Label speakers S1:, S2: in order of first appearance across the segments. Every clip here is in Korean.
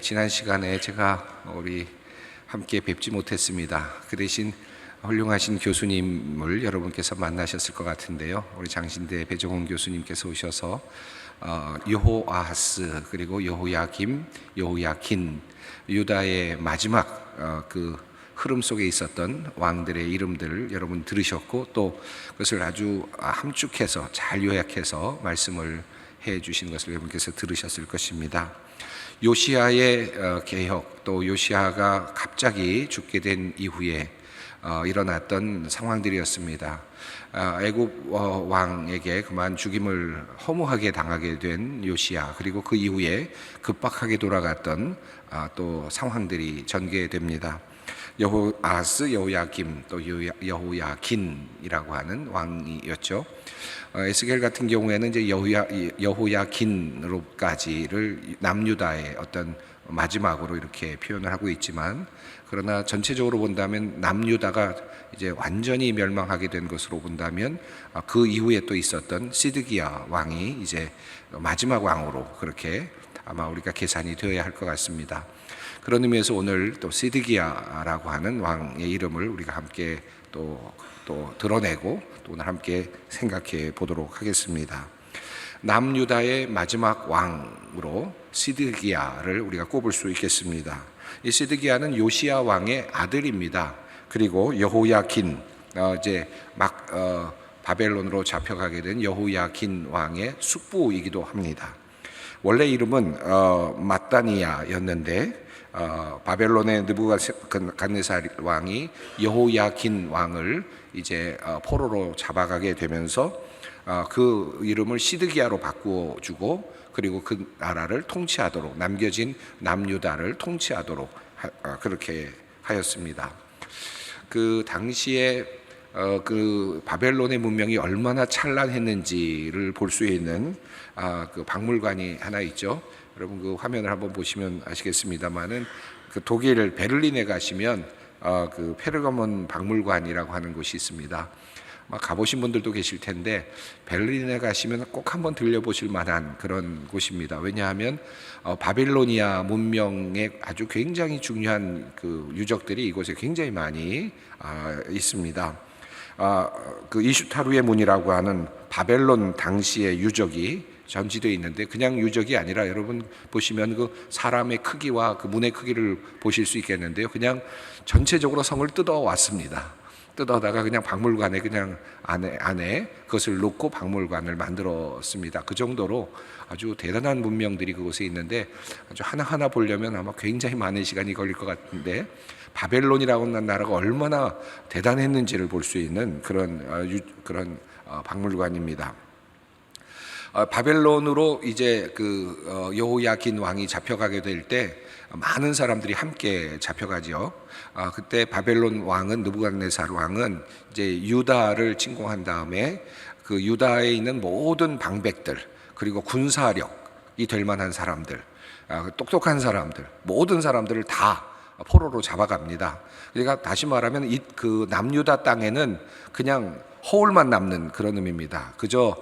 S1: 지난 시간에 제가 우리 함께 뵙지 못했습니다. 그 대신 훌륭하신 교수님을 여러분께서 만나셨을 것 같은데요. 우리 장신대 배정훈 교수님께서 오셔서 여호아하스 그리고 여호야김, 여호야킨 유다의 마지막 그 흐름 속에 있었던 왕들의 이름들을 여러분 들으셨고, 또 그것을 아주 함축해서 잘 요약해서 말씀을 해 주신 것을 여러분께서 들으셨을 것입니다. 요시아의 개혁, 또 요시아가 갑자기 죽게 된 이후에 일어났던 상황들이었습니다. 애굽 왕에게 그만 죽임을 허무하게 당하게 된 요시아, 그리고 그 이후에 급박하게 돌아갔던 또 상황들이 전개됩니다. 여호아스, 여호야김, 또 여호야긴이라고 하는 왕이었죠. 에스겔 같은 경우에는 이제 여호야긴으로까지를 남유다의 어떤 마지막으로 이렇게 표현을 하고 있지만, 그러나 전체적으로 본다면 남유다가 이제 완전히 멸망하게 된 것으로 본다면 그 이후에 또 있었던 시드기야 왕이 이제 마지막 왕으로 그렇게 아마 우리가 계산이 되어야 할 것 같습니다. 그런 의미에서 오늘 또 시드기야라고 하는 왕의 이름을 우리가 함께 또 드러내고 또 오늘 함께 생각해 보도록 하겠습니다. 남유다의 마지막 왕으로 시드기야를 우리가 꼽을 수 있겠습니다. 이 시드기야는 요시야 왕의 아들입니다. 그리고 여호야긴, 이제 막 바벨론으로 잡혀가게 된 여호야긴 왕의 숙부이기도 합니다. 원래 이름은 마따니야였는데 바벨론의 느부갓네살 왕이 여호야긴 왕을 이제 포로로 잡아가게 되면서 그 이름을 시드기야로 바꾸어 주고, 그리고 그 나라를 통치하도록, 남겨진 남유다를 통치하도록 그렇게 하였습니다. 그 당시에 그 바벨론의 문명이 얼마나 찬란했는지를 볼 수 있는 그 박물관이 하나 있죠. 여러분 그 화면을 한번 보시면 아시겠습니다만은, 그 독일 베를린에 가시면 그 페르가몬 박물관이라고 하는 곳이 있습니다. 가보신 분들도 계실 텐데 베를린에 가시면 꼭 한번 들려보실 만한 그런 곳입니다. 왜냐하면 바빌로니아 문명의 아주 굉장히 중요한 그 유적들이 이곳에 굉장히 많이 있습니다. 그 이슈타루의 문이라고 하는 바벨론 당시의 유적이 전시되어 있는데, 그냥 유적이 아니라 여러분 보시면 그 사람의 크기와 그 문의 크기를 보실 수 있겠는데요. 그냥 전체적으로 성을 뜯어왔습니다. 뜯어다가 그냥 박물관에 그냥 안에 그것을 놓고 박물관을 만들었습니다. 그 정도로 아주 대단한 문명들이 그곳에 있는데, 아주 하나하나 보려면 아마 굉장히 많은 시간이 걸릴 것 같은데, 바벨론이라고 하는 나라가 얼마나 대단했는지를 볼 수 있는 그런 박물관입니다. 바벨론으로 이제 그 여호야긴 왕이 잡혀가게 될 때 많은 사람들이 함께 잡혀가죠. 그때 바벨론 왕은, 느부갓네살 왕은 이제 유다를 침공한 다음에 그 유다에 있는 모든 방백들, 그리고 군사력이 될 만한 사람들, 똑똑한 사람들, 모든 사람들을 다 포로로 잡아갑니다. 그러니까 다시 말하면 그 남유다 땅에는 그냥 허울만 남는 그런 의미입니다. 그저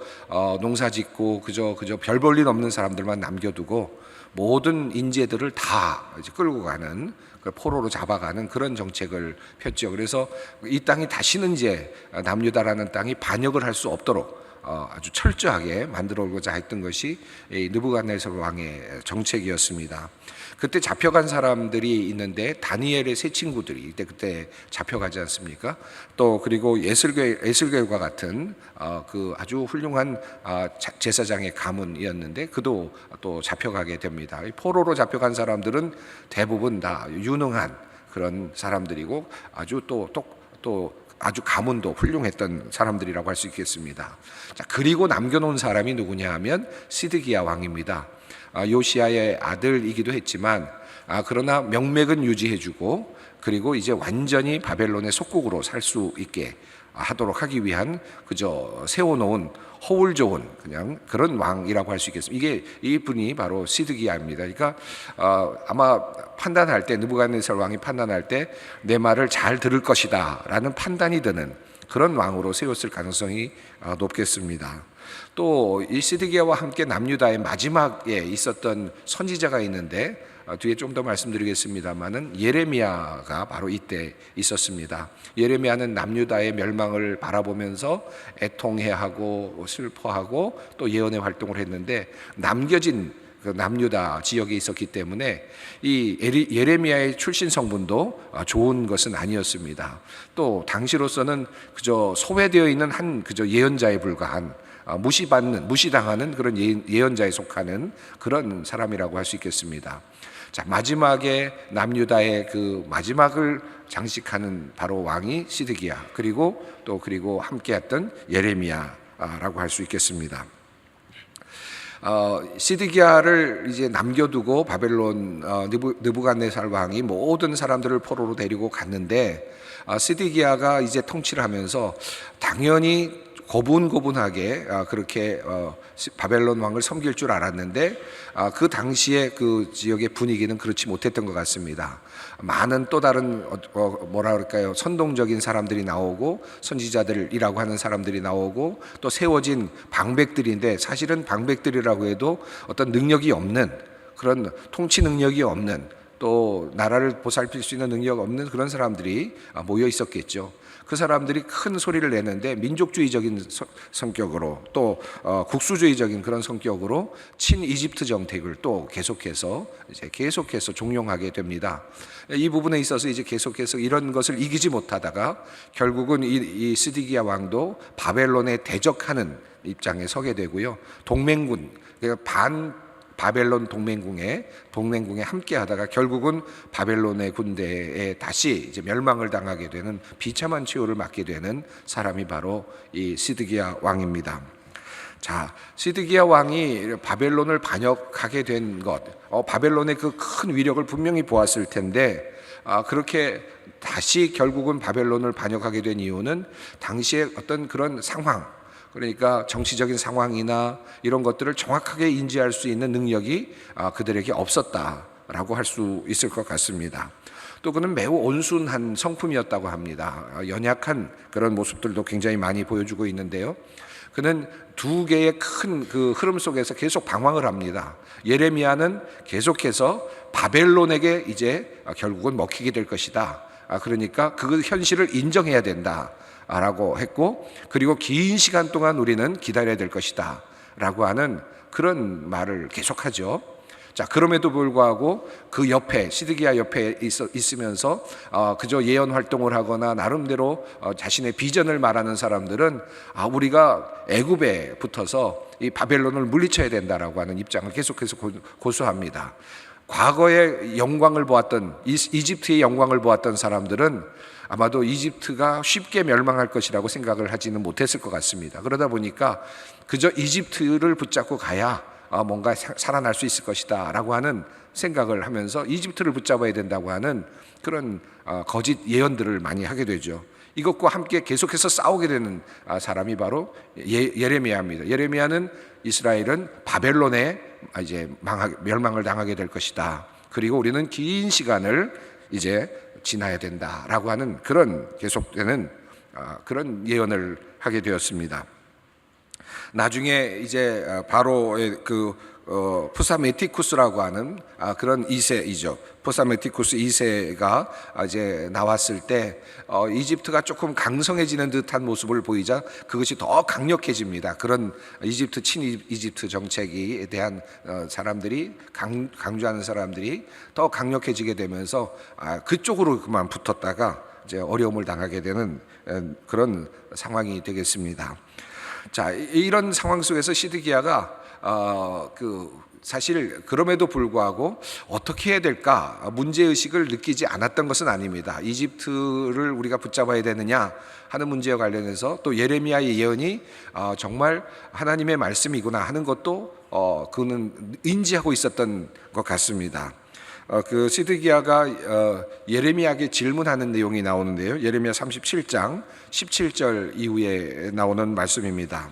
S1: 농사짓고 그저 별 볼 일 없는 사람들만 남겨두고 모든 인재들을 다 이제 끌고 가는, 포로로 잡아가는 그런 정책을 폈죠. 그래서 이 땅이 다시는 이제 남유다라는 땅이 반역을 할 수 없도록 아주 철저하게 만들어오고자 했던 것이 느부갓네살 왕의 정책이었습니다. 그때 잡혀간 사람들이 있는데 다니엘의 세 친구들이 그때 잡혀가지 않습니까? 또 그리고 에슬겔과 같은 그 아주 훌륭한 제사장의 가문이었는데 그도 또 잡혀가게 됩니다. 포로로 잡혀간 사람들은 대부분 다 유능한 그런 사람들이고 아주 아주 가문도 훌륭했던 사람들이라고 할 수 있겠습니다. 자, 그리고 남겨놓은 사람이 누구냐 하면 시드기야 왕입니다. 요시아의 아들이기도 했지만 그러나 명맥은 유지해주고, 그리고 이제 완전히 바벨론의 속국으로 살 수 있게 하도록 하기 위한 그저 세워놓은 허울 좋은 그냥 그런 왕이라고 할 수 있겠습니다. 이분이 바로 시드기야입니다. 그러니까 아마 판단할 때, 느부갓네살 왕이 판단할 때 내 말을 잘 들을 것이다 라는 판단이 드는 그런 왕으로 세웠을 가능성이 높겠습니다. 또 이 시드기야와 함께 남유다의 마지막에 있었던 선지자가 있는데 뒤에 좀 더 말씀드리겠습니다만은 예레미야가 바로 이때 있었습니다. 예레미야는 남유다의 멸망을 바라보면서 애통해하고 슬퍼하고 또 예언의 활동을 했는데 남겨진 그 남유다 지역에 있었기 때문에 이 예레미야의 출신 성분도 좋은 것은 아니었습니다. 또 당시로서는 그저 소외되어 있는 한 그저 예언자에 불과한 무시당하는 그런 예언자에 속하는 그런 사람이라고 할 수 있겠습니다. 자, 마지막에 남유다의 그 마지막을 장식하는 바로 왕이 시드기야, 그리고 함께했던 예레미야라고 할 수 있겠습니다. 시드기야를 이제 남겨두고 바벨론 느부갓네살 왕이 모든 사람들을 포로로 데리고 갔는데, 시드기야가 이제 통치를 하면서 당연히 고분고분하게 그렇게 바벨론 왕을 섬길 줄 알았는데, 그 당시에 그 지역의 분위기는 그렇지 못했던 것 같습니다. 많은 또 다른 뭐라 그럴까요, 선동적인 사람들이 나오고 선지자들이라고 하는 사람들이 나오고 또 세워진 방백들인데, 사실은 방백들이라고 해도 어떤 능력이 없는, 그런 통치 능력이 없는, 또 나라를 보살필 수 있는 능력 없는 그런 사람들이 모여 있었겠죠. 그 사람들이 큰 소리를 내는데 민족주의적인 성격으로 또 국수주의적인 그런 성격으로 친이집트 정책을 또 계속해서 종용하게 됩니다. 이 부분에 있어서 이제 계속해서 이런 것을 이기지 못하다가 결국은 이 시드기야 왕도 바벨론에 대적하는 입장에 서게 되고요. 동맹군, 그러니까 바벨론 동맹궁에 함께하다가 결국은 바벨론의 군대에 다시 이제 멸망을 당하게 되는 비참한 최후를 맞게 되는 사람이 바로 이 시드기야 왕입니다. 자, 시드기야 왕이 바벨론을 반역하게 된 것, 바벨론의 그 큰 위력을 분명히 보았을 텐데, 그렇게 다시 결국은 바벨론을 반역하게 된 이유는 당시의 어떤 그런 상황, 그러니까 정치적인 상황이나 이런 것들을 정확하게 인지할 수 있는 능력이 그들에게 없었다라고 할 수 있을 것 같습니다. 또 그는 매우 온순한 성품이었다고 합니다. 연약한 그런 모습들도 굉장히 많이 보여주고 있는데요. 그는 두 개의 큰 그 흐름 속에서 계속 방황을 합니다. 예레미야는 계속해서 바벨론에게 이제 결국은 먹히게 될 것이다. 그러니까 그 현실을 인정해야 된다 라고 했고, 그리고 긴 시간 동안 우리는 기다려야 될 것이다 라고 하는 그런 말을 계속하죠. 자, 그럼에도 불구하고 그 옆에, 시드기야 옆에 있으면서 그저 예언 활동을 하거나 나름대로 자신의 비전을 말하는 사람들은 우리가 애굽에 붙어서 이 바벨론을 물리쳐야 된다라고 하는 입장을 계속해서 고수합니다. 과거의 영광을 보았던, 이집트의 영광을 보았던 사람들은 아마도 이집트가 쉽게 멸망할 것이라고 생각을 하지는 못했을 것 같습니다. 그러다 보니까 그저 이집트를 붙잡고 가야 뭔가 살아날 수 있을 것이다 라고 하는 생각을 하면서 이집트를 붙잡아야 된다고 하는 그런 거짓 예언들을 많이 하게 되죠. 이것과 함께 계속해서 싸우게 되는 사람이 바로 예레미야입니다. 예레미야는 이스라엘은 바벨론에 이제 멸망을 당하게 될 것이다. 그리고 우리는 긴 시간을 이제 지나야 된다라고 하는 그런 계속되는 그런 예언을 하게 되었습니다. 나중에 이제 바로의 그 푸사메티쿠스라고 하는 그런 2세이죠. 푸사메티쿠스 2세가 이제 나왔을 때 이집트가 조금 강성해지는 듯한 모습을 보이자 그것이 더 강력해집니다. 그런 이집트 친이집트 정책에 대한 사람들이 강조하는 사람들이 더 강력해지게 되면서 그쪽으로 그만 붙었다가 이제 어려움을 당하게 되는 그런 상황이 되겠습니다. 자, 이런 상황 속에서 시드기야가 사실 그럼에도 불구하고 어떻게 해야 될까 문제의식을 느끼지 않았던 것은 아닙니다. 이집트를 우리가 붙잡아야 되느냐 하는 문제와 관련해서 또 예레미야의 예언이 정말 하나님의 말씀이구나 하는 것도 그는 인지하고 있었던 것 같습니다. 그 시드기야가 예레미야에게 질문하는 내용이 나오는데요. 예레미야 37장 17절 이후에 나오는 말씀입니다.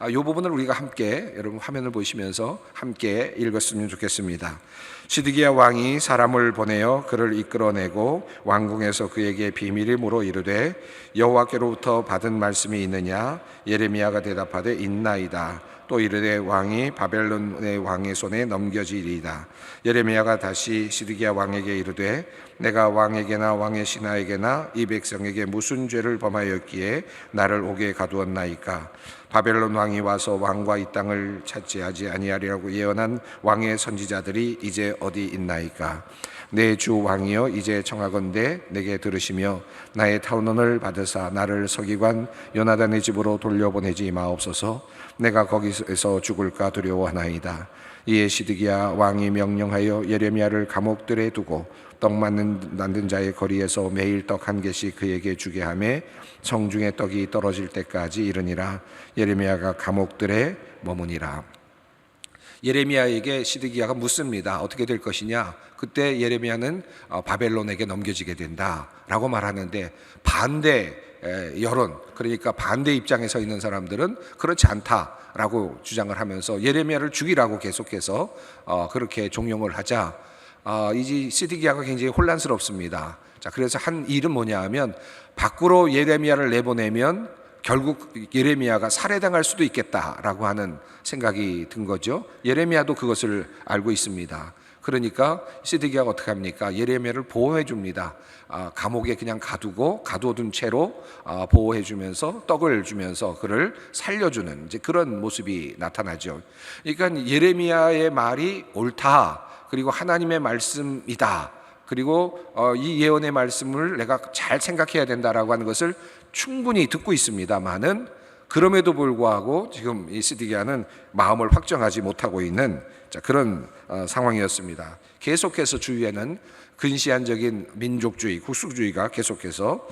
S1: 이 부분을 우리가 함께 여러분 화면을 보시면서 함께 읽었으면 좋겠습니다. 시드기야 왕이 사람을 보내어 그를 이끌어내고 왕궁에서 그에게 비밀이 물어 이르되 여호와께로부터 받은 말씀이 있느냐? 예레미야가 대답하되 있나이다. 또 이르되 왕이 바벨론의 왕의 손에 넘겨지리이다. 예레미야가 다시 시드기야 왕에게 이르되 내가 왕에게나 왕의 신하에게나 이 백성에게 무슨 죄를 범하였기에 나를 옥에 가두었나이까? 바벨론 왕이 와서 왕과 이 땅을 차지하지 아니하리라고 예언한 왕의 선지자들이 이제 어디 있나이까? 내 주 왕이여 이제 청하건대 내게 들으시며 나의 탄원을 받으사 나를 서기관 요나단의 집으로 돌려보내지 마옵소서. 내가 거기서 죽을까 두려워하나이다. 이에 시드기야 왕이 명령하여 예레미야를 감옥들에 두고 떡 만든 자의 거리에서 매일 떡 한 개씩 그에게 주게 하며 성중에 떡이 떨어질 때까지 이르니라. 예레미야가 감옥들에 머무니라. 예레미야에게 시드기야가 묻습니다. 어떻게 될 것이냐? 그때 예레미야는 바벨론에게 넘겨지게 된다라고 말하는데 반대 여론, 그러니까 반대 입장에 서 있는 사람들은 그렇지 않다라고 주장을 하면서 예레미야를 죽이라고 계속해서 그렇게 종용을 하자 이 시드기야가 굉장히 혼란스럽습니다. 자, 그래서 한 일은 뭐냐 하면 밖으로 예레미야를 내보내면 결국 예레미야가 살해당할 수도 있겠다라고 하는 생각이 든 거죠. 예레미야도 그것을 알고 있습니다. 그러니까 시드기야가 어떻게 합니까? 예레미야를 보호해 줍니다. 감옥에 그냥 가둬둔 채로 보호해 주면서 떡을 주면서 그를 살려주는 이제 그런 모습이 나타나죠. 그러니까 예레미야의 말이 옳다. 그리고 하나님의 말씀이다. 그리고 이 예언의 말씀을 내가 잘 생각해야 된다라고 하는 것을 충분히 듣고 있습니다만은 그럼에도 불구하고 지금 이 시드기야는 마음을 확정하지 못하고 있는 그런 상황이었습니다. 계속해서 주위에는 근시안적인 민족주의, 국수주의가 계속해서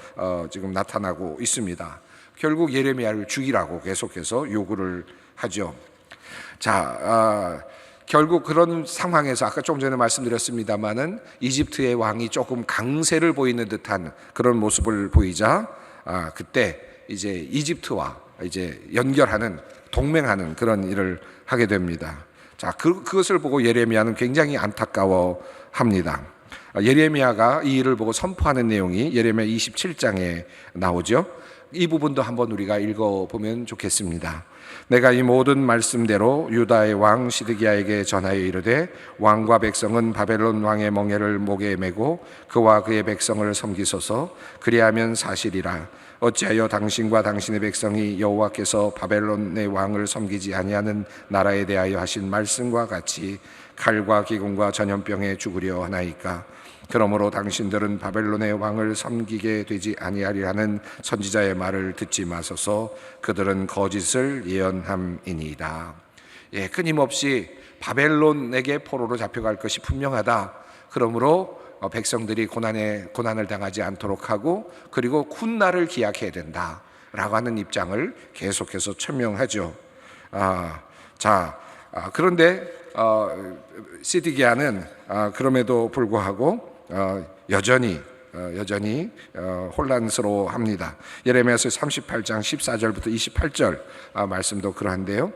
S1: 지금 나타나고 있습니다. 결국 예레미야를 죽이라고 계속해서 요구를 하죠. 자, 결국 그런 상황에서 아까 좀 전에 말씀드렸습니다마는 이집트의 왕이 조금 강세를 보이는 듯한 그런 모습을 보이자 그때 이제 이집트와 이제 연결하는 동맹하는 그런 일을 하게 됩니다. 자, 그것을 보고 예레미야는 굉장히 안타까워합니다. 예레미야가 이 일을 보고 선포하는 내용이 예레미야 27장에 나오죠. 이 부분도 한번 우리가 읽어보면 좋겠습니다. 내가 이 모든 말씀대로 유다의 왕 시드기야에게 전하여 이르되 왕과 백성은 바벨론 왕의 멍에를 목에 메고 그와 그의 백성을 섬기소서. 그리하면 사실이라. 어찌하여 당신과 당신의 백성이 여호와께서 바벨론의 왕을 섬기지 아니하는 나라에 대하여 하신 말씀과 같이 칼과 기근과 전염병에 죽으려 하나이까? 그러므로 당신들은 바벨론의 왕을 섬기게 되지 아니하리라는 선지자의 말을 듣지 마소서. 그들은 거짓을 예언함이니이다. 끊임없이 바벨론에게 포로로 잡혀갈 것이 분명하다. 그러므로 백성들이 고난을 당하지 않도록 하고 그리고 훗날을 기약해야 된다라고 하는 입장을 계속해서 천명하죠. 그런데 시드기야는 그럼에도 불구하고 여전히 혼란스러워합니다. 예레미야서 38장 14절부터 28절 말씀도 그러한데요.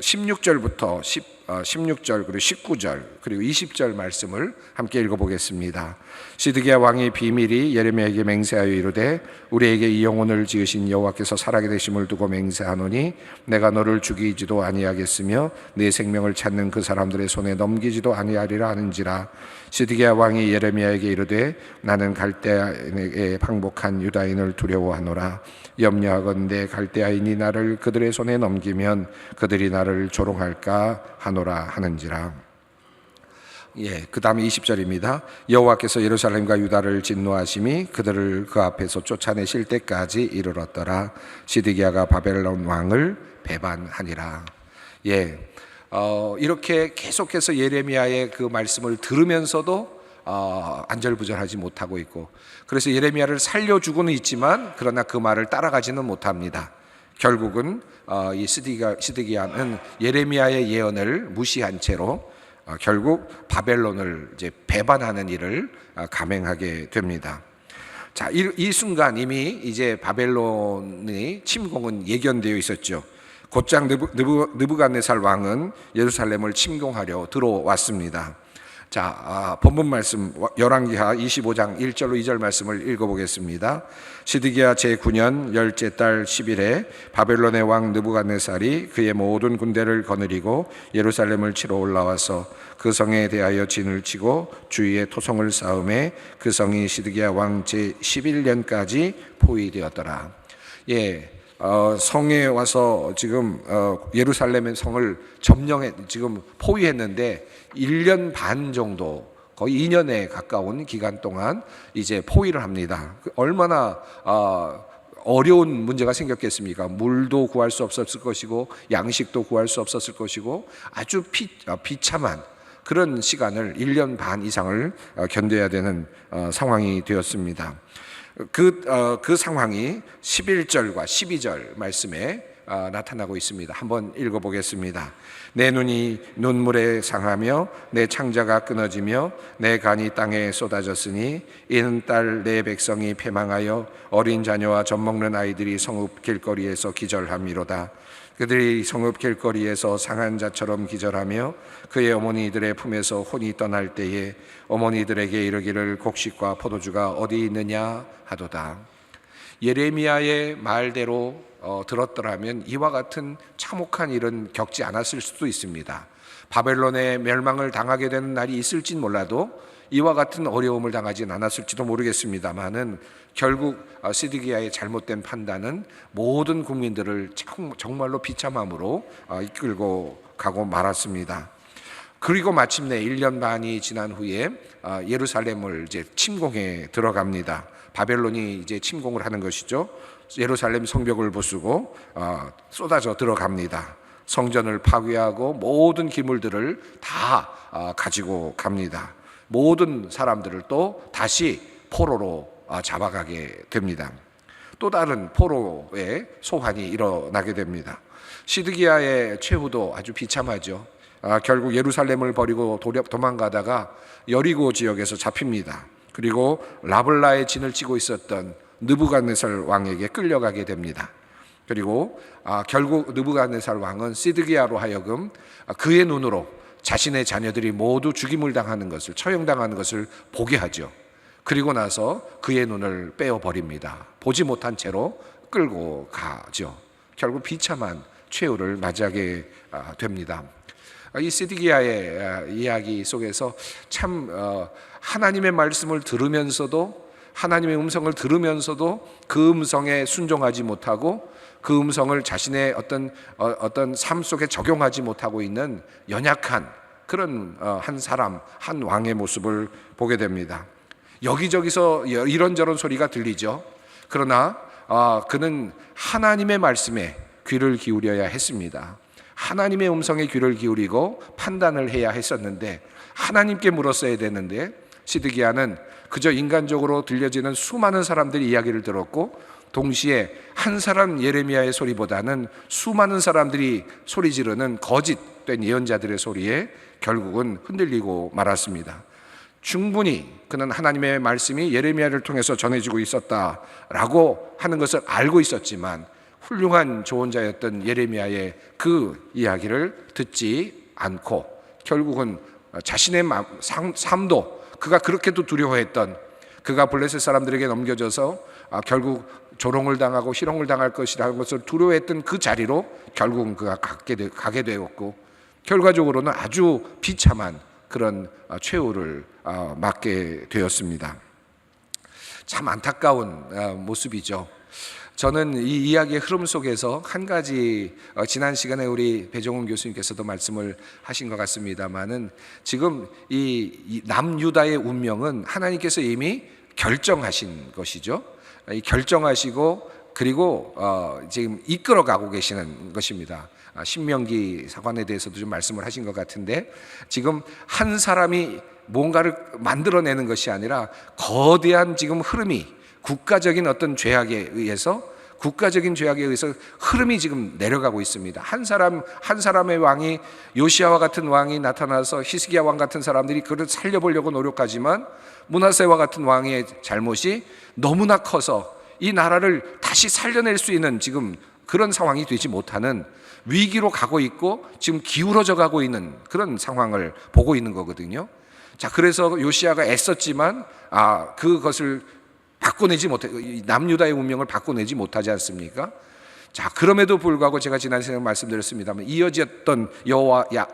S1: 16절부터 16절 그리고 19절 그리고 20절 말씀을 함께 읽어보겠습니다. 시드기야 왕의 비밀이 예레미야에게 맹세하여 이르되 우리에게 이 영혼을 지으신 여호와께서 살아계 되심을 두고 맹세하노니 내가 너를 죽이지도 아니하겠으며 내 생명을 찾는 그 사람들의 손에 넘기지도 아니하리라 하는지라. 시드기야 왕이 예레미야에게 이르되 나는 갈대아인에게 항복한 유다인을 두려워하노라. 염려하건대 갈대아인이 나를 그들의 손에 넘기면 그들이 나를 조롱할까 하노라 하는지라. 그 다음에 20절입니다. 여호와께서 예루살렘과 유다를 진노하심이 그들을 그 앞에서 쫓아내실 때까지 이르렀더라. 시드기야가 바벨론 왕을 배반하니라. 이렇게 계속해서 예레미야의 그 말씀을 들으면서도 안절부절하지 못하고 있고, 그래서 예레미야를 살려주고는 있지만 그러나 그 말을 따라가지는 못합니다. 결국은 이 시드기야는 예레미야의 예언을 무시한 채로 결국 바벨론을 이제 배반하는 일을 감행하게 됩니다. 자, 이 순간 이미 이제 바벨론의 침공은 예견되어 있었죠. 곧장 느부갓네살 왕은 예루살렘을 침공하려 들어왔습니다. 자, 본문 말씀 열왕기하 25장 1절로 2절 말씀을 읽어보겠습니다. 시드기야 제9년 열째 달 10일에 바벨론의 왕 느부갓네살이 그의 모든 군대를 거느리고 예루살렘을 치러 올라와서 그 성에 대하여 진을 치고 주위에 토성을 쌓음에 그 성이 시드기야 왕 제11년까지 포위되었더라. 성에 와서 지금 예루살렘의 성을 지금 포위했는데 1년 반 정도, 거의 2년에 가까운 기간 동안 이제 포위를 합니다. 얼마나 어려운 문제가 생겼겠습니까? 물도 구할 수 없었을 것이고 양식도 구할 수 없었을 것이고 아주 비참한 그런 시간을 1년 반 이상을 견뎌야 되는 상황이 되었습니다. 그 상황이 11절과 12절 말씀에 나타나고 있습니다. 한번 읽어보겠습니다. 내 눈이 눈물에 상하며 내 창자가 끊어지며 내 간이 땅에 쏟아졌으니 이는 딸 내 백성이 패망하여 어린 자녀와 젖먹는 아이들이 성읍 길거리에서 기절함이로다. 그들이 성읍 길거리에서 상한 자처럼 기절하며 그의 어머니들의 품에서 혼이 떠날 때에 어머니들에게 이르기를 곡식과 포도주가 어디 있느냐 하도다. 예레미야의 말대로 들었더라면 이와 같은 참혹한 일은 겪지 않았을 수도 있습니다. 바벨론의 멸망을 당하게 되는 날이 있을진 몰라도 이와 같은 어려움을 당하진 않았을지도 모르겠습니다만은 결국 시드기야의 잘못된 판단은 모든 국민들을 정말로 비참함으로 이끌고 가고 말았습니다. 그리고 마침내 1년 반이 지난 후에 예루살렘을 이제 침공해 들어갑니다. 바벨론이 이제 침공을 하는 것이죠. 예루살렘 성벽을 부수고 쏟아져 들어갑니다. 성전을 파괴하고 모든 기물들을 다 가지고 갑니다. 모든 사람들을 또 다시 포로로 잡아가게 됩니다. 또 다른 포로의 소환이 일어나게 됩니다. 시드기야의 최후도 아주 비참하죠. 결국 예루살렘을 버리고 도망가다가 여리고 지역에서 잡힙니다. 그리고 라블라의 진을 치고 있었던 느부갓네살 왕에게 끌려가게 됩니다. 그리고 결국 느부갓네살 왕은 시드기야로 하여금 그의 눈으로 자신의 자녀들이 모두 죽임을 당하는 것을, 처형당하는 것을 보게 하죠. 그리고 나서 그의 눈을 빼어버립니다. 보지 못한 채로 끌고 가죠. 결국 비참한 최후를 맞이하게 됩니다. 이 시드기야의 이야기 속에서 참 하나님의 말씀을 들으면서도, 하나님의 음성을 들으면서도 그 음성에 순종하지 못하고 그 음성을 자신의 어떤 삶 속에 적용하지 못하고 있는 연약한 그런 한 사람, 한 왕의 모습을 보게 됩니다. 여기저기서 이런저런 소리가 들리죠. 그러나 그는 하나님의 말씀에 귀를 기울여야 했습니다. 하나님의 음성에 귀를 기울이고 판단을 해야 했었는데, 하나님께 물었어야 되는데 시드기야는 그저 인간적으로 들려지는 수많은 사람들의 이야기를 들었고, 동시에 한 사람 예레미야의 소리보다는 수많은 사람들이 소리 지르는 거짓된 예언자들의 소리에 결국은 흔들리고 말았습니다. 충분히 그는 하나님의 말씀이 예레미야를 통해서 전해지고 있었다라고 하는 것을 알고 있었지만, 훌륭한 조언자였던 예레미야의 그 이야기를 듣지 않고 결국은 자신의 삶도, 그가 그렇게도 두려워했던, 그가 블레셋 사람들에게 넘겨져서 결국 조롱을 당하고 희롱을 당할 것이라는 것을 두려워했던 그 자리로 결국은 그가 가게 되었고, 결과적으로는 아주 비참한 그런 최후를 맞게 되었습니다. 참 안타까운 모습이죠. 저는 이 이야기의 흐름 속에서 한 가지, 지난 시간에 우리 배종훈 교수님께서도 말씀을 하신 것 같습니다만은, 지금 이 남유다의 운명은 하나님께서 이미 결정하신 것이죠. 결정하시고 그리고 지금 이끌어가고 계시는 것입니다. 신명기 사관에 대해서도 좀 말씀을 하신 것 같은데, 지금 한 사람이 뭔가를 만들어내는 것이 아니라 거대한 지금 흐름이, 국가적인 어떤 죄악에 의해서 흐름이 지금 내려가고 있습니다. 한 사람의 왕이, 요시아와 같은 왕이 나타나서 히스기야 왕 같은 사람들이 그를 살려보려고 노력하지만, 므낫세와 같은 왕의 잘못이 너무나 커서 이 나라를 다시 살려낼 수 있는 지금 그런 상황이 되지 못하는, 위기로 가고 있고 지금 기울어져 가고 있는 그런 상황을 보고 있는 거거든요. 자, 그래서 요시야가 애썼지만 그것을 바꿔내지 못해, 남유다의 운명을 바꿔내지 못하지 않습니까? 자, 그럼에도 불구하고 제가 지난 시간에 말씀드렸습니다만 이어졌던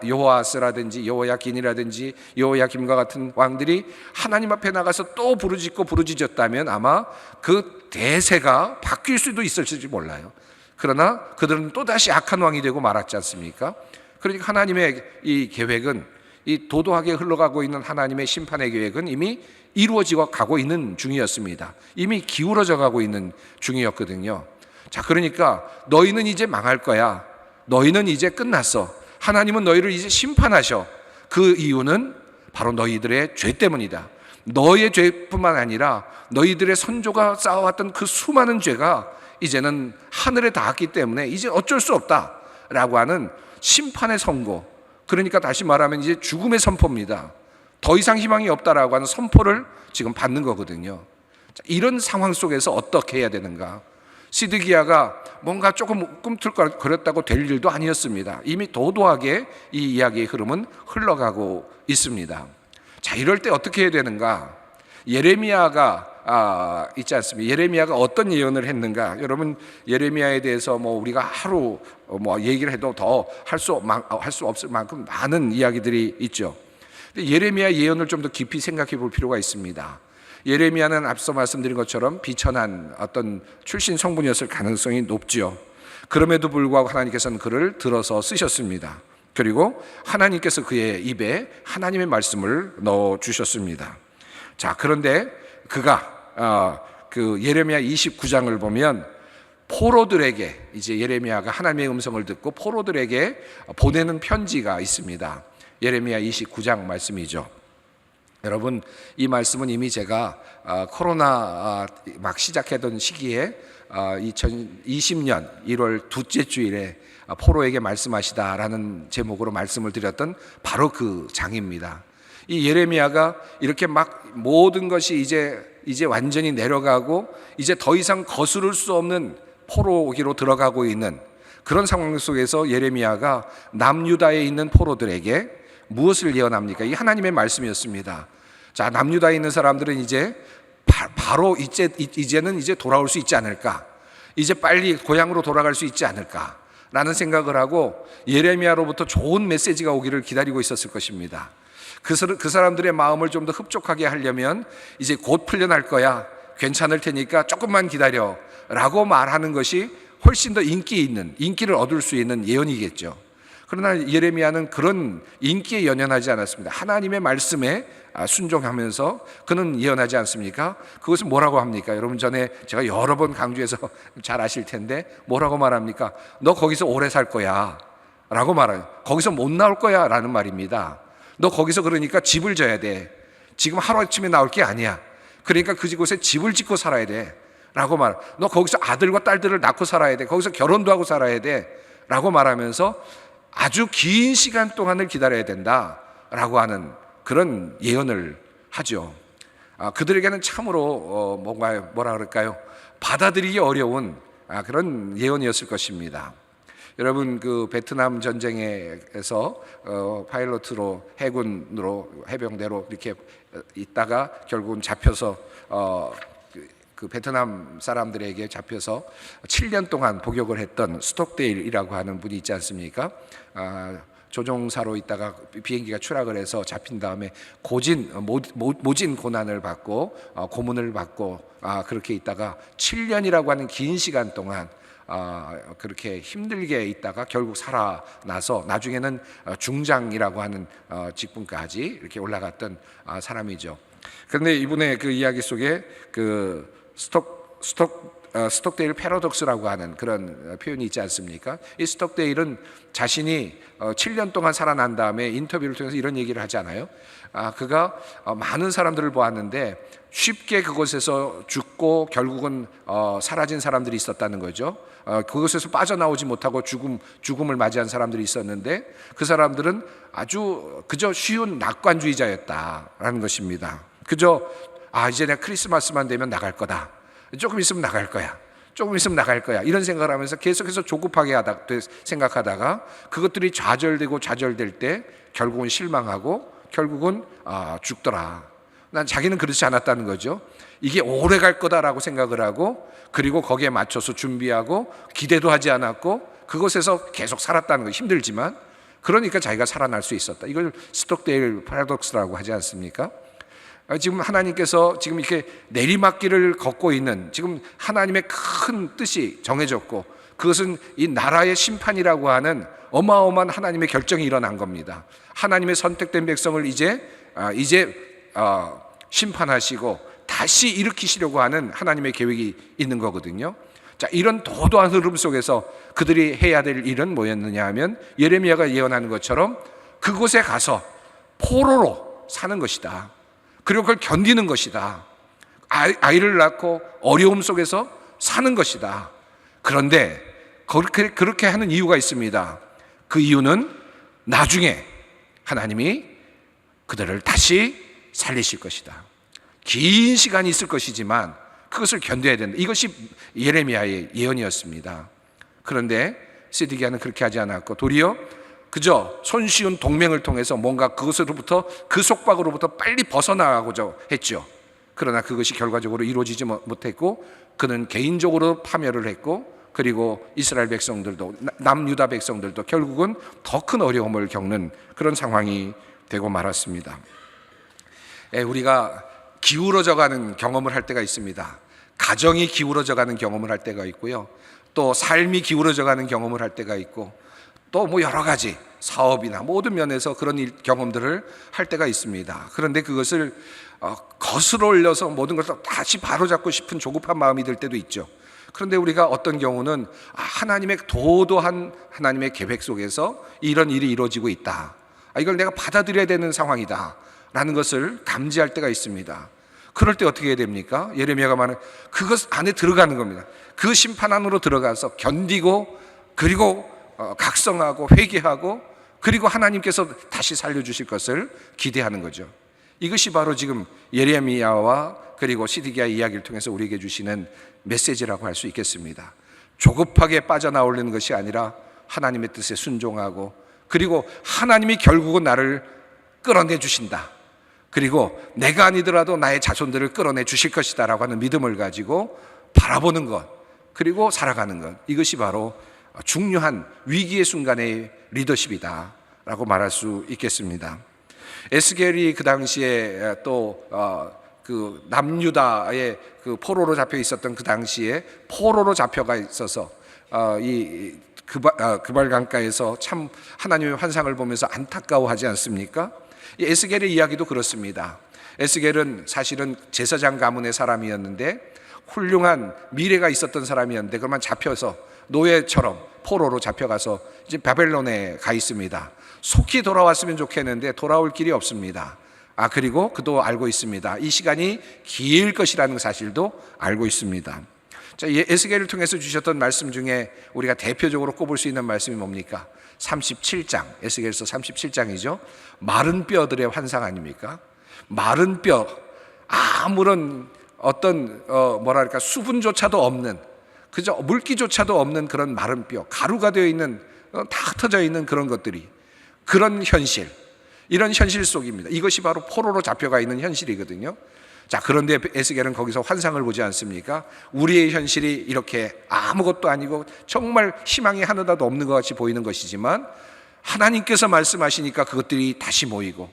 S1: 여호아스라든지 여호야긴이라든지 여호야김과 같은 왕들이 하나님 앞에 나가서 또 부르짖었다면 아마 그 대세가 바뀔 수도 있을지 몰라요. 그러나 그들은 또다시 악한 왕이 되고 말았지 않습니까? 그러니까 하나님의 이 계획은, 이 도도하게 흘러가고 있는 하나님의 심판의 계획은 이미 이루어지고 가고 있는 중이었습니다. 이미 기울어져 가고 있는 중이었거든요. 자, 그러니까 너희는 이제 망할 거야. 너희는 이제 끝났어. 하나님은 너희를 이제 심판하셔. 그 이유는 바로 너희들의 죄 때문이다. 너희의 죄뿐만 아니라 너희들의 선조가 쌓아왔던 그 수많은 죄가 이제는 하늘에 닿았기 때문에 이제 어쩔 수 없다라고 하는 심판의 선고. 그러니까 다시 말하면 이제 죽음의 선포입니다. 더 이상 희망이 없다라고 하는 선포를 지금 받는 거거든요. 자, 이런 상황 속에서 어떻게 해야 되는가? 시드기야가 뭔가 조금 꿈틀거렸다고 될 일도 아니었습니다. 이미 도도하게 이 이야기의 흐름은 흘러가고 있습니다. 자, 이럴 때 어떻게 해야 되는가? 예레미야가 있지 않습니까? 예레미야가 어떤 예언을 했는가? 여러분, 예레미야에 대해서 우리가 하루 얘기를 해도 더 할 수 없을 만큼 많은 이야기들이 있죠. 근데 예레미야 예언을 좀 더 깊이 생각해 볼 필요가 있습니다. 예레미야는 앞서 말씀드린 것처럼 비천한 어떤 출신 성분이었을 가능성이 높지요. 그럼에도 불구하고 하나님께서는 그를 들어서 쓰셨습니다. 그리고 하나님께서 그의 입에 하나님의 말씀을 넣어 주셨습니다. 자, 그런데 그가 그 예레미야 29장을 보면 포로들에게, 이제 예레미야가 하나님의 음성을 듣고 포로들에게 보내는 편지가 있습니다. 예레미야 29장 말씀이죠. 여러분, 이 말씀은 이미 제가 코로나 막 시작하던 시기에 2020년 1월 둘째 주일에 포로에게 말씀하시다라는 제목으로 말씀을 드렸던 바로 그 장입니다. 이 예레미야가 이렇게 막 모든 것이 이제 완전히 내려가고 이제 더 이상 거스를 수 없는 포로기로 들어가고 있는 그런 상황 속에서 예레미야가 남유다에 있는 포로들에게 무엇을 예언합니까? 이 하나님의 말씀이었습니다. 자, 남유다에 있는 사람들은 이제 바로 이제는 돌아올 수 있지 않을까? 이제 빨리 고향으로 돌아갈 수 있지 않을까? 라는 생각을 하고 예레미야로부터 좋은 메시지가 오기를 기다리고 있었을 것입니다. 그 사람들의 마음을 좀 더 흡족하게 하려면 이제 곧 풀려날 거야. 괜찮을 테니까 조금만 기다려. 라고 말하는 것이 훨씬 더 인기를 얻을 수 있는 예언이겠죠. 그러나 예레미야는 그런 인기에 연연하지 않았습니다. 하나님의 말씀에 순종하면서 그는 예언하지 않습니까? 그것은 뭐라고 합니까? 여러분, 전에 제가 여러 번 강조해서 잘 아실 텐데 뭐라고 말합니까? 너 거기서 오래 살 거야 라고 말해요. 거기서 못 나올 거야 라는 말입니다. 너 거기서 그러니까 집을 져야 돼. 지금 하루아침에 나올 게 아니야. 그러니까 그곳에 집을 짓고 살아야 돼 라고 말해요. 너 거기서 아들과 딸들을 낳고 살아야 돼. 거기서 결혼도 하고 살아야 돼 라고 말하면서 아주 긴 시간 동안을 기다려야 된다라고 하는 그런 예언을 하죠. 그들에게는 참으로 뭐라 그럴까요? 받아들이기 어려운 그런 예언이었을 것입니다. 여러분, 그 베트남 전쟁에서 파일럿으로 해병대로 이렇게 있다가 결국은 잡혀서 그 베트남 사람들에게 잡혀서 7년 동안 복역을 했던 스톡데일이라고 하는 분이 있지 않습니까? 조종사로 있다가 비행기가 추락을 해서 잡힌 다음에 모진 고난을 받고 고문을 받고 그렇게 있다가 7년이라고 하는 긴 시간 동안 그렇게 힘들게 있다가 결국 살아나서 나중에는 중장이라고 하는 직분까지 이렇게 올라갔던 사람이죠. 그런데 이분의 그 이야기 속에 그 스톡데일 패러독스라고 하는 그런 표현이 있지 않습니까? 이 스톡데일은 자신이 7년 동안 살아난 다음에 인터뷰를 통해서 이런 얘기를 하잖아요. 그가 많은 사람들을 보았는데 쉽게 그곳에서 죽고 결국은 사라진 사람들이 있었다는 거죠. 그곳에서 빠져나오지 못하고 죽음을 맞이한 사람들이 있었는데 그 사람들은 아주 그저 쉬운 낙관주의자였다라는 것입니다. 그저 이제 내가 크리스마스만 되면 나갈 거다. 조금 있으면 나갈 거야. 조금 있으면 나갈 거야, 이런 생각을 하면서 계속해서 조급하게 생각하다가 그것들이 좌절될 때 결국은 실망하고 결국은 죽더라. 난 자기는 그렇지 않았다는 거죠. 이게 오래 갈 거다라고 생각을 하고, 그리고 거기에 맞춰서 준비하고 기대도 하지 않았고 그곳에서 계속 살았다는 거. 힘들지만 그러니까 자기가 살아날 수 있었다. 이걸 스톡데일 파라독스라고 하지 않습니까? 지금 하나님께서 지금 이렇게 내리막길을 걷고 있는, 지금 하나님의 큰 뜻이 정해졌고 그것은 이 나라의 심판이라고 하는 어마어마한 하나님의 결정이 일어난 겁니다. 하나님의 선택된 백성을 이제 심판하시고 다시 일으키시려고 하는 하나님의 계획이 있는 거거든요. 자, 이런 도도한 흐름 속에서 그들이 해야 될 일은 뭐였느냐 하면, 예레미야가 예언하는 것처럼 그곳에 가서 포로로 사는 것이다. 그리고 그걸 견디는 것이다. 아이를 낳고 어려움 속에서 사는 것이다. 그런데 그렇게 하는 이유가 있습니다. 그 이유는 나중에 하나님이 그들을 다시 살리실 것이다. 긴 시간이 있을 것이지만 그것을 견뎌야 된다. 이것이 예레미야의 예언이었습니다. 그런데 시드기야는 그렇게 하지 않았고 도리어 그저 손쉬운 동맹을 통해서 뭔가 그것으로부터, 그 속박으로부터 빨리 벗어나가고자 했죠. 그러나 그것이 결과적으로 이루어지지 못했고 그는 개인적으로 파멸을 했고, 그리고 이스라엘 백성들도, 남유다 백성들도 결국은 더 큰 어려움을 겪는 그런 상황이 되고 말았습니다. 우리가 기울어져가는 경험을 할 때가 있습니다. 가정이 기울어져가는 경험을 할 때가 있고요, 또 삶이 기울어져가는 경험을 할 때가 있고, 또 뭐 여러 가지 사업이나 모든 면에서 그런 경험들을 할 때가 있습니다. 그런데 그것을 거슬러 올려서 모든 것을 다시 바로잡고 싶은 조급한 마음이 들 때도 있죠. 그런데 우리가 어떤 경우는 하나님의 도도한 하나님의 계획 속에서 이런 일이 이루어지고 있다, 이걸 내가 받아들여야 되는 상황이다 라는 것을 감지할 때가 있습니다. 그럴 때 어떻게 해야 됩니까? 예레미야가 말하는 그것 안에 들어가는 겁니다. 그 심판 안으로 들어가서 견디고, 그리고 각성하고 회개하고, 그리고 하나님께서 다시 살려주실 것을 기대하는 거죠. 이것이 바로 지금 예레미야와 그리고 시드기야의 이야기를 통해서 우리에게 주시는 메시지라고 할 수 있겠습니다. 조급하게 빠져나오려는 것이 아니라 하나님의 뜻에 순종하고, 그리고 하나님이 결국은 나를 끌어내 주신다, 그리고 내가 아니더라도 나의 자손들을 끌어내 주실 것이다 라고 하는 믿음을 가지고 바라보는 것, 그리고 살아가는 것, 이것이 바로 중요한 위기의 순간의 리더십이다 라고 말할 수 있겠습니다. 에스겔이 그 당시에 또 그 남유다의 그 포로로 잡혀 있었던 그 당시에 포로로 잡혀가 있어서 이 그발 강가에서 참 하나님의 환상을 보면서 안타까워하지 않습니까? 이 에스겔의 이야기도 그렇습니다. 에스겔은 사실은 제사장 가문의 사람이었는데 훌륭한 미래가 있었던 사람이었는데 그만 잡혀서 노예처럼 포로로 잡혀가서 이제 바벨론에 가 있습니다. 속히 돌아왔으면 좋겠는데 돌아올 길이 없습니다. 그리고 그도 알고 있습니다. 이 시간이 길 것이라는 사실도 알고 있습니다. 자, 에스겔을 통해서 주셨던 말씀 중에 우리가 대표적으로 꼽을 수 있는 말씀이 뭡니까? 37장, 에스겔서 37장이죠. 마른 뼈들의 환상 아닙니까? 마른 뼈, 아무런 어떤 수분조차도 없는, 그저 물기조차도 없는 그런 마른 뼈, 가루가 되어 있는, 다 흩어져 있는 그런 것들이, 그런 현실, 이런 현실 속입니다. 이것이 바로 포로로 잡혀가 있는 현실이거든요. 자, 그런데 에스겔은 거기서 환상을 보지 않습니까? 우리의 현실이 이렇게 아무것도 아니고 정말 희망이 하나도 없는 것 같이 보이는 것이지만 하나님께서 말씀하시니까 그것들이 다시 모이고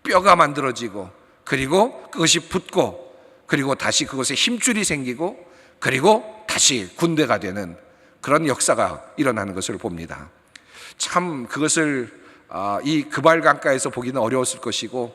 S1: 뼈가 만들어지고, 그리고 그것이 붙고, 그리고 다시 그것에 힘줄이 생기고, 그리고 다시 군대가 되는 그런 역사가 일어나는 것을 봅니다. 참 그것을 이 그발 강가에서 보기는 어려웠을 것이고,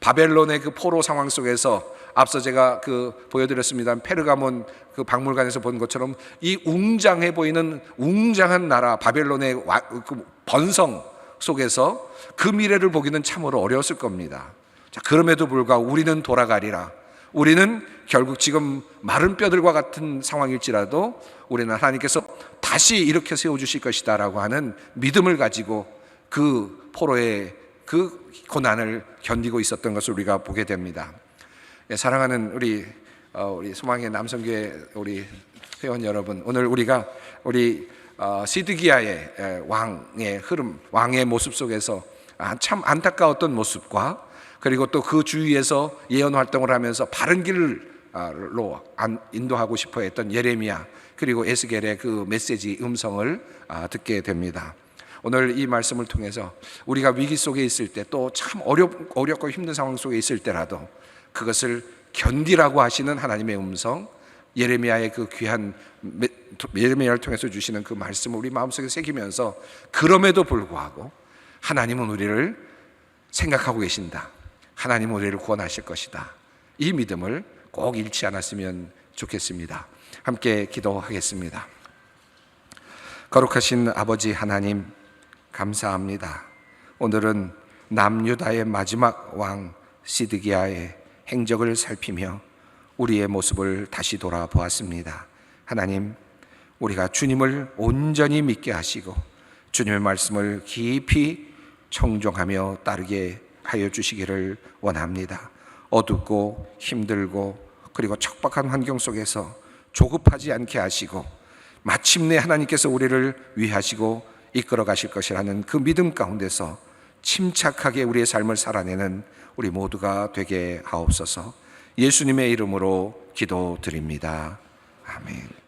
S1: 바벨론의 그 포로 상황 속에서 앞서 제가 보여드렸습니다. 페르가몬 그 박물관에서 본 것처럼 이 웅장해 보이는 웅장한 나라 바벨론의 그 번성 속에서 그 미래를 보기는 참으로 어려웠을 겁니다. 자, 그럼에도 불구하고 우리는 돌아가리라. 우리는 결국 지금 마른 뼈들과 같은 상황일지라도 우리는 하나님께서 다시 일으켜 세워주실 것이다 라고 하는 믿음을 가지고 그 포로의 그 고난을 견디고 있었던 것을 우리가 보게 됩니다. 사랑하는 우리 소망의 남성교회 우리 회원 여러분, 오늘 우리가 우리 시드기야의 왕의 흐름, 왕의 모습 속에서 참 안타까웠던 모습과, 그리고 또 그 주위에서 예언 활동을 하면서 바른 길로 인도하고 싶어 했던 예레미야, 그리고 에스겔의 그 메시지 음성을 듣게 됩니다. 오늘 이 말씀을 통해서 우리가 위기 속에 있을 때, 또 참 어렵고 힘든 상황 속에 있을 때라도 그것을 견디라고 하시는 하나님의 음성, 예레미야의 그 귀한 예레미야를 통해서 주시는 그 말씀을 우리 마음속에 새기면서, 그럼에도 불구하고 하나님은 우리를 생각하고 계신다, 하나님은 우리를 구원하실 것이다, 이 믿음을 꼭 잃지 않았으면 좋겠습니다. 함께 기도하겠습니다. 거룩하신 아버지 하나님, 감사합니다. 오늘은 남유다의 마지막 왕 시드기야의 행적을 살피며 우리의 모습을 다시 돌아보았습니다. 하나님, 우리가 주님을 온전히 믿게 하시고 주님의 말씀을 깊이 청종하며 따르게 하여 주시기를 원합니다. 어둡고 힘들고 그리고 척박한 환경 속에서 조급하지 않게 하시고 마침내 하나님께서 우리를 위하시고 이끌어 가실 것이라는 그 믿음 가운데서 침착하게 우리의 삶을 살아내는 우리 모두가 되게 하옵소서. 예수님의 이름으로 기도드립니다. 아멘.